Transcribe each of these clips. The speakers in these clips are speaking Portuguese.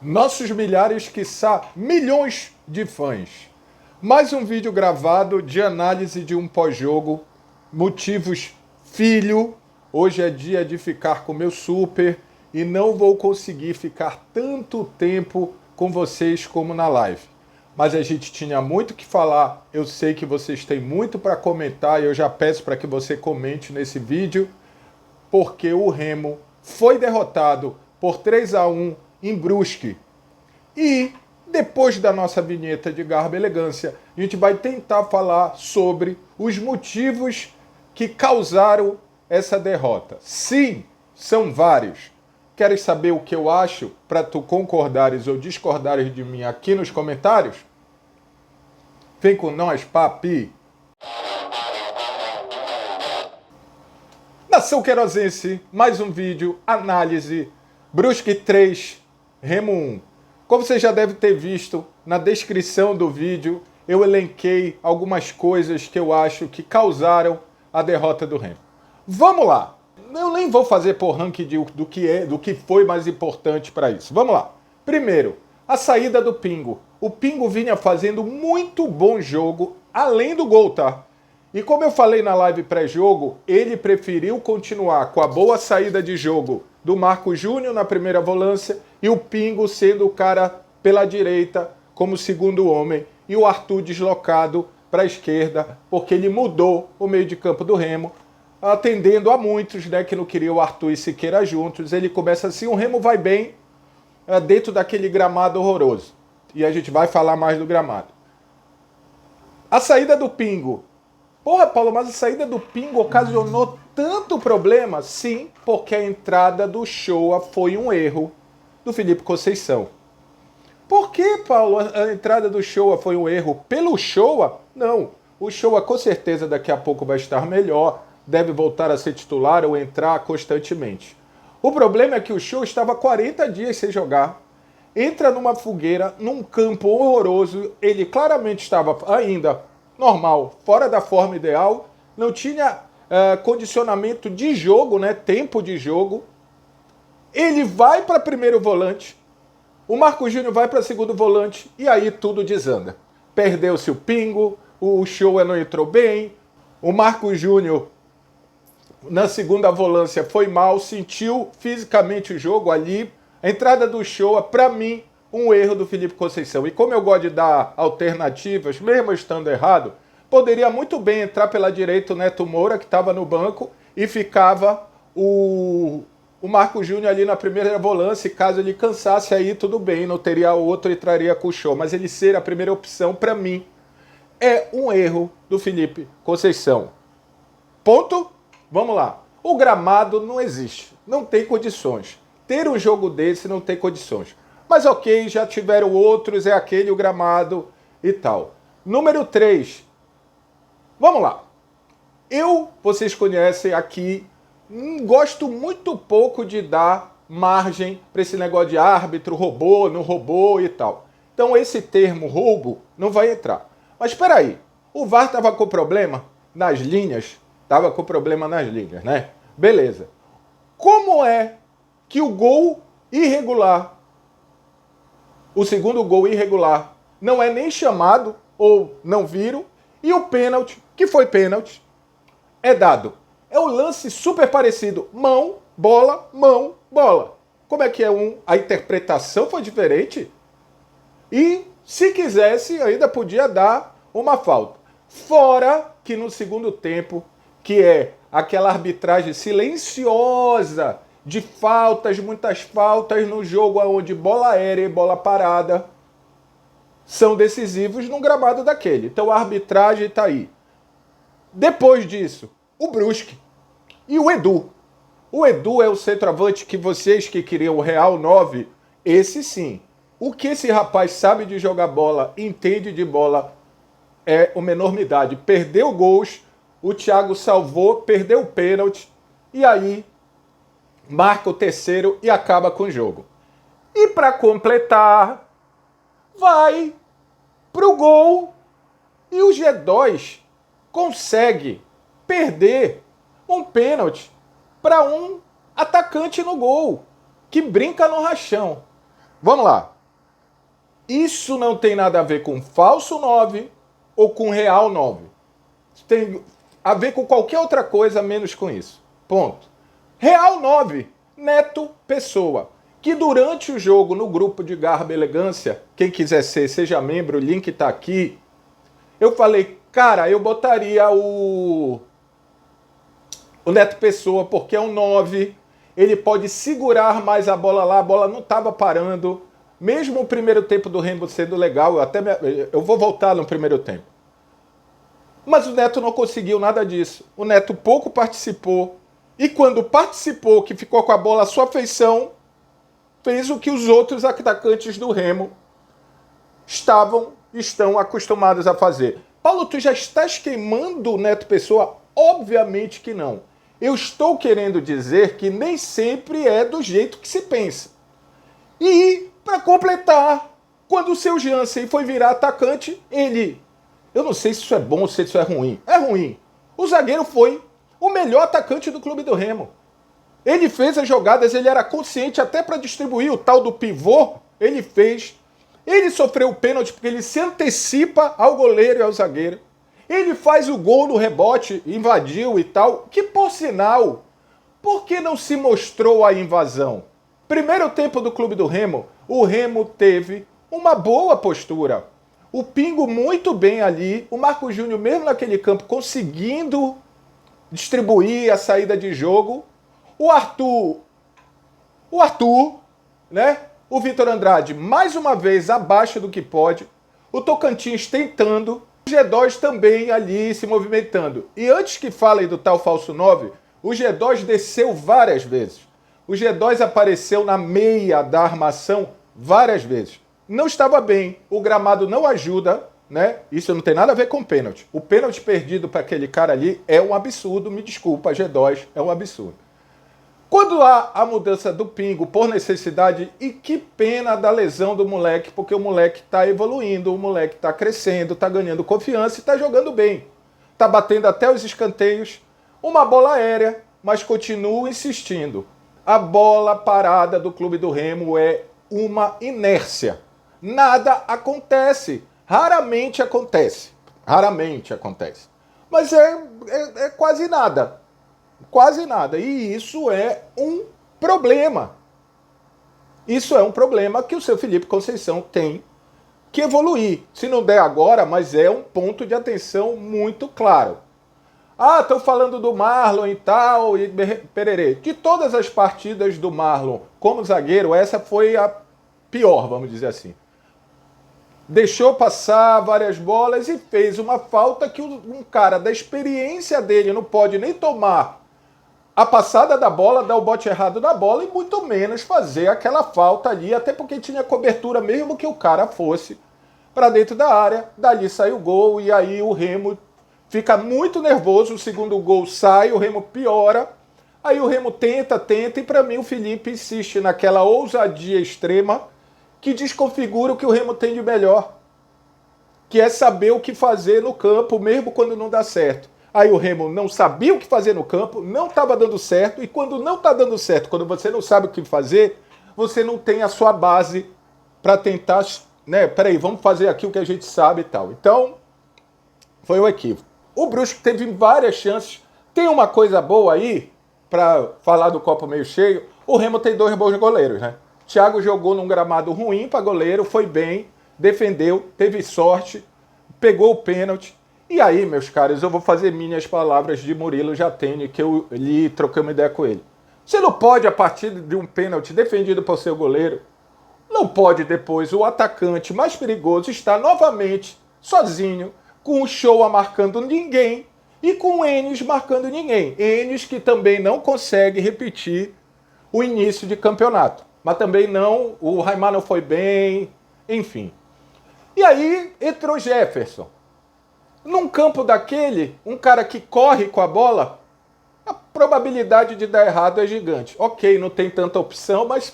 nossos milhares, quiçá milhões de fãs. Mais um vídeo gravado de análise de um pós-jogo. Motivos, filho. Hoje é dia de ficar com meu super e não vou conseguir ficar tanto tempo com vocês como na live. Mas a gente tinha muito que falar. Eu sei que vocês têm muito para comentar e eu já peço para que você comente nesse vídeo, porque o Remo foi derrotado por 3-1 em Brusque. E depois da nossa vinheta de garbo e elegância, a gente vai tentar falar sobre os motivos que causaram essa derrota. Sim, são vários. Queres saber o que eu acho para tu concordares ou discordares de mim aqui nos comentários? Vem com nós, papi! Nação Querosense, mais um vídeo, análise, Brusque 3, Remo 1. Como você já deve ter visto, na descrição do vídeo, eu elenquei algumas coisas que eu acho que causaram a derrota do Remo. Vamos lá! Eu nem vou fazer por ranking do que foi mais importante para isso. Vamos lá. Primeiro, a saída do Pingo. O Pingo vinha fazendo muito bom jogo, além do gol, tá? E como eu falei na live pré-jogo, ele preferiu continuar com a boa saída de jogo do Marco Júnior na primeira volância e o Pingo sendo o cara pela direita como segundo homem e o Arthur deslocado para a esquerda, porque ele mudou o meio de campo do Remo, atendendo a muitos, né, que não queriam o Arthur e Siqueira juntos. Ele começa assim, o Remo vai bem dentro daquele gramado horroroso. E a gente vai falar mais do gramado. A saída do Pingo. Porra, Paulo, mas a saída do Pingo ocasionou tanto problema? Sim, porque a entrada do Shoa foi um erro do Felipe Conceição. Por que, Paulo, a entrada do Shoa foi um erro? Pelo Shoa? Não. O Shoa com certeza daqui a pouco vai estar melhor, deve voltar a ser titular ou entrar constantemente. O problema é que o Shoa estava 40 dias sem jogar, entra numa fogueira, num campo horroroso, ele claramente estava ainda normal, fora da forma ideal, não tinha condicionamento de jogo, né, tempo de jogo. Ele vai para primeiro volante, o Marco Júnior vai para segundo volante e aí tudo desanda. Perdeu-se o Pingo, o Shoa não entrou bem, o Marco Júnior na segunda volância foi mal, sentiu fisicamente o jogo ali. A entrada do Shoa, para mim, um erro do Felipe Conceição. E como eu gosto de dar alternativas, mesmo estando errado, poderia muito bem entrar pela direita o Neto Moura, que estava no banco, e ficava o Marco Júnior ali na primeira volância, e caso ele cansasse, aí tudo bem, não teria outro e traria com o Show. Mas ele ser a primeira opção, para mim, é um erro do Felipe Conceição. Ponto? Vamos lá. O gramado não existe, não tem condições. Ter um jogo desse não tem condições. Mas ok, já tiveram outros, é aquele o gramado e tal. Número 3. Vamos lá. Vocês conhecem aqui, gosto muito pouco de dar margem para esse negócio de árbitro, roubou, não roubou e tal. Então esse termo roubo não vai entrar. Mas espera aí, o VAR estava com problema nas linhas? Estava com problema nas linhas, né? Beleza. Como é que o gol irregular, o segundo gol irregular, não é nem chamado ou não viram, e o pênalti, que foi pênalti, é dado? É um lance super parecido. Mão, bola, mão, bola. Como é que é a interpretação foi diferente? E, se quisesse, ainda podia dar uma falta. Fora que no segundo tempo, que é aquela arbitragem silenciosa de faltas, muitas faltas no jogo onde bola aérea e bola parada são decisivos num gramado daquele. Então a arbitragem está aí. Depois disso, o Brusque e o Edu. O Edu é o centroavante que vocês que queriam o Real 9, esse sim. O que esse rapaz sabe de jogar bola, entende de bola, é uma enormidade. Perdeu gols, o Thiago salvou, perdeu o pênalti, e aí marca o terceiro e acaba com o jogo. E para completar, vai pro gol e o G2 consegue perder um pênalti para um atacante no gol, que brinca no rachão. Vamos lá. Isso não tem nada a ver com falso 9 ou com real 9. Tem a ver com qualquer outra coisa menos com isso. Ponto. Real 9, Neto Pessoa, que durante o jogo no grupo de Garba e Elegância, quem quiser ser, seja membro, o link tá aqui, eu falei, cara, eu botaria o Neto Pessoa, porque é um 9, ele pode segurar mais a bola lá, a bola não estava parando, mesmo o primeiro tempo do Remo sendo legal, eu vou voltar no primeiro tempo. Mas o Neto não conseguiu nada disso. O Neto pouco participou. E quando participou, que ficou com a bola à sua feição, fez o que os outros atacantes do Remo estão acostumados a fazer. Paulo, tu já estás queimando o Neto Pessoa? Obviamente que não. Eu estou querendo dizer que nem sempre é do jeito que se pensa. E, para completar, quando o seu Jansen foi virar atacante, eu não sei se isso é bom ou se isso é ruim. É ruim. O zagueiro foi o melhor atacante do clube do Remo. Ele fez as jogadas, ele era consciente até para distribuir o tal do pivô, ele fez. Ele sofreu o pênalti porque ele se antecipa ao goleiro e ao zagueiro. Ele faz o gol no rebote, invadiu e tal, que por sinal, por que não se mostrou a invasão? Primeiro tempo do clube do Remo, o Remo teve uma boa postura. O Pingo muito bem ali, o Marco Júnior mesmo naquele campo conseguindo distribuir a saída de jogo. O Arthur, né? O Vitor Andrade mais uma vez abaixo do que pode. O Tocantins tentando. O G2 também ali se movimentando. E antes que falem do tal falso 9, o G2 desceu várias vezes. O G2 apareceu na meia da armação várias vezes. Não estava bem, o gramado não ajuda, né? Isso não tem nada a ver com pênalti. O pênalti perdido para aquele cara ali é um absurdo, me desculpa, G2, é um absurdo. Quando há a mudança do Pingo por necessidade, e que pena da lesão do moleque, porque o moleque está evoluindo, o moleque está crescendo, está ganhando confiança e está jogando bem. Está batendo até os escanteios, uma bola aérea, mas continuo insistindo. A bola parada do Clube do Remo é uma inércia. Nada acontece. Raramente acontece. Raramente acontece. Mas é quase nada. Quase nada. E isso é um problema. Isso é um problema que o seu Felipe Conceição tem que evoluir. Se não der agora, mas é um ponto de atenção muito claro. Ah, estão falando do Marlon e tal, e pererê. De todas as partidas do Marlon como zagueiro, essa foi a pior, vamos dizer assim. Deixou passar várias bolas e fez uma falta que um cara da experiência dele não pode nem tomar a passada da bola, dar o bote errado na bola e muito menos fazer aquela falta ali, até porque tinha cobertura mesmo que o cara fosse para dentro da área, dali sai o gol e aí o Remo fica muito nervoso, o segundo gol sai, o Remo piora, aí o Remo tenta e para mim o Felipe insiste naquela ousadia extrema que desconfigura o que o Remo tem de melhor, que é saber o que fazer no campo mesmo quando não dá certo. Aí o Remo não sabia o que fazer no campo, não estava dando certo, e quando não está dando certo, quando você não sabe o que fazer, você não tem a sua base para tentar, né, peraí, vamos fazer aqui o que a gente sabe e tal. Então, foi um equívoco. O Brusque teve várias chances. Tem uma coisa boa aí, para falar do copo meio cheio, o Remo tem 2 bons goleiros, né? Thiago jogou num gramado ruim para goleiro, foi bem, defendeu, teve sorte, pegou o pênalti. E aí, meus caros, eu vou fazer minhas palavras de Murilo Jatene, que eu li e troquei uma ideia com ele. Você não pode, a partir de um pênalti defendido por seu goleiro, não pode depois o atacante mais perigoso estar novamente sozinho, com o Show marcando ninguém e com o Enes marcando ninguém. Enes que também não consegue repetir o início de campeonato. Mas também não, o Raimar não foi bem, enfim. E aí entrou Jefferson. Num campo daquele, um cara que corre com a bola, a probabilidade de dar errado é gigante. Ok, não tem tanta opção, mas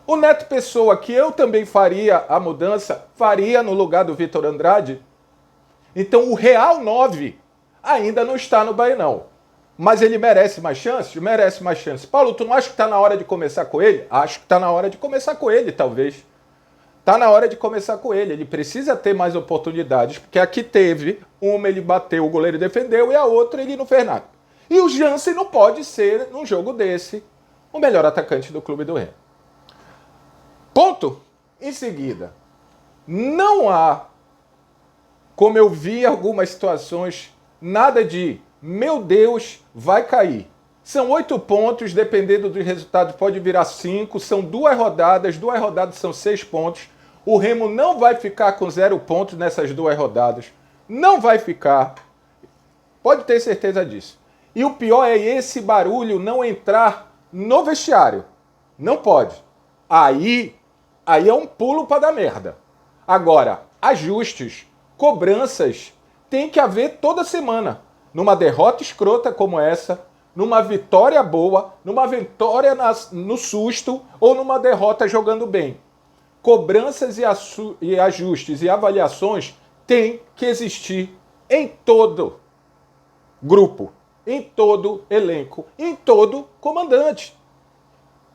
o Neto Pessoa, que eu também faria a mudança, faria no lugar do Vitor Andrade. Então o real 9 ainda não está no Baenão. Mas ele merece mais chances? Merece mais chances. Paulo, tu não acha que está na hora de começar com ele? Acho que está na hora de começar com ele, talvez. Está na hora de começar com ele. Ele precisa ter mais oportunidades, porque aqui teve uma ele bateu, o goleiro defendeu, e a outra ele não fez nada. E o Jansen não pode ser, num jogo desse, o melhor atacante do clube do Remo. Ponto. Em seguida, não há, como eu vi em algumas situações, nada de, meu Deus, vai cair. São 8 pontos, dependendo dos resultados, pode virar 5. São 2 rodadas são 6 pontos. O Remo não vai ficar com 0 pontos nessas 2 rodadas. Não vai ficar. Pode ter certeza disso. E o pior é esse barulho não entrar no vestiário. Não pode. Aí é um pulo para dar merda. Agora, ajustes, cobranças, tem que haver toda semana. Numa derrota escrota como essa, numa vitória boa, numa vitória no susto ou numa derrota jogando bem. Cobranças e ajustes e avaliações têm que existir em todo grupo, em todo elenco, em todo comandante.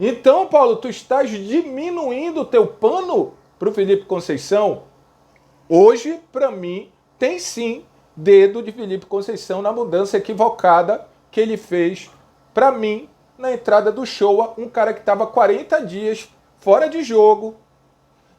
Então, Paulo, tu estás diminuindo o teu pano para o Felipe Conceição? Hoje, para mim, tem sim dedo de Felipe Conceição na mudança equivocada que ele fez, para mim, na entrada do Showa, um cara que estava 40 dias fora de jogo,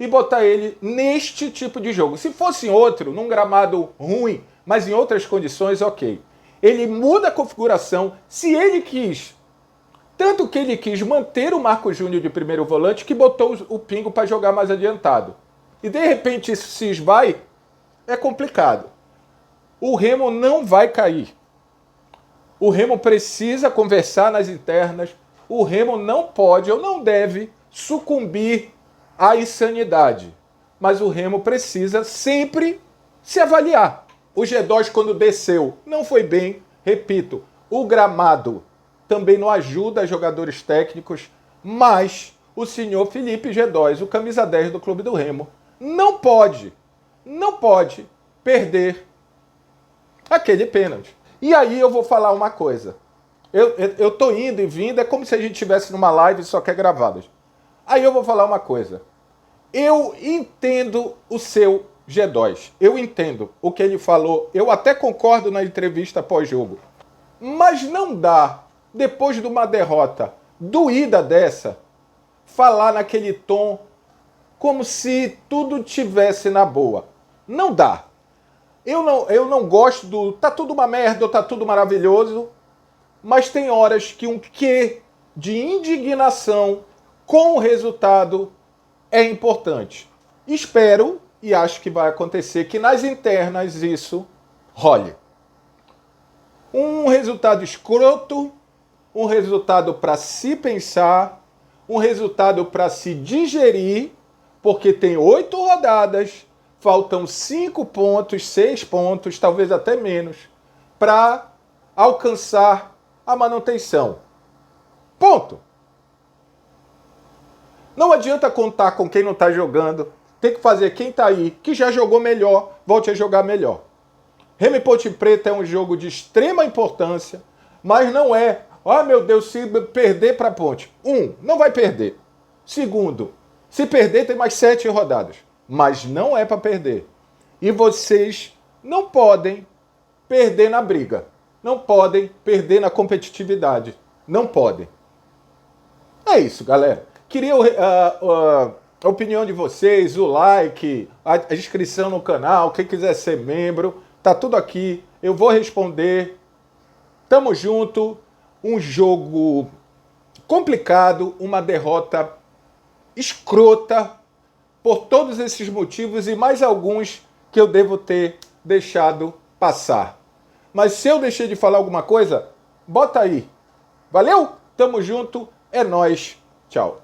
e botar ele neste tipo de jogo. Se fosse em outro, num gramado ruim, mas em outras condições, ok. Ele muda a configuração, se ele quis. Tanto que ele quis manter o Marco Júnior de primeiro volante, que botou o Pingo para jogar mais adiantado. E de repente isso se esvai, é complicado. O Remo não vai cair. O Remo precisa conversar nas internas. O Remo não pode ou não deve sucumbir à insanidade. Mas o Remo precisa sempre se avaliar. O G2, quando desceu, não foi bem. Repito, o gramado também não ajuda jogadores técnicos, mas o senhor Felipe G2, o camisa 10 do clube do Remo, não pode perder aquele pênalti. E aí eu vou falar uma coisa. Eu tô indo e vindo, é como se a gente estivesse numa live só que é gravada. Aí eu vou falar uma coisa. Eu entendo o seu G2. Eu entendo o que ele falou. Eu até concordo na entrevista pós-jogo. Mas não dá, depois de uma derrota doída dessa, falar naquele tom como se tudo tivesse na boa. Não dá. Eu não gosto do tá tudo uma merda ou tá tudo maravilhoso, mas tem horas que um quê de indignação com o resultado é importante. Espero e acho que vai acontecer que nas internas isso role. Um resultado escroto, um resultado para se pensar, um resultado para se digerir, porque tem 8 rodadas, faltam 5 pontos, 6 pontos, talvez até menos, para alcançar a manutenção. Ponto. Não adianta contar com quem não está jogando. Tem que fazer quem está aí, que já jogou melhor, volte a jogar melhor. Remo e Ponte Preta é um jogo de extrema importância, mas não é, meu Deus, se perder para a Ponte. Não vai perder. Segundo, se perder tem mais 7 rodadas, mas não é para perder. E vocês não podem perder na briga, não podem perder na competitividade, não podem. É isso, galera. Queria a opinião de vocês, o like, a inscrição no canal, quem quiser ser membro, tá tudo aqui, eu vou responder. Tamo junto, um jogo complicado, uma derrota escrota, por todos esses motivos e mais alguns que eu devo ter deixado passar. Mas se eu deixei de falar alguma coisa, bota aí. Valeu? Tamo junto, é nóis, tchau.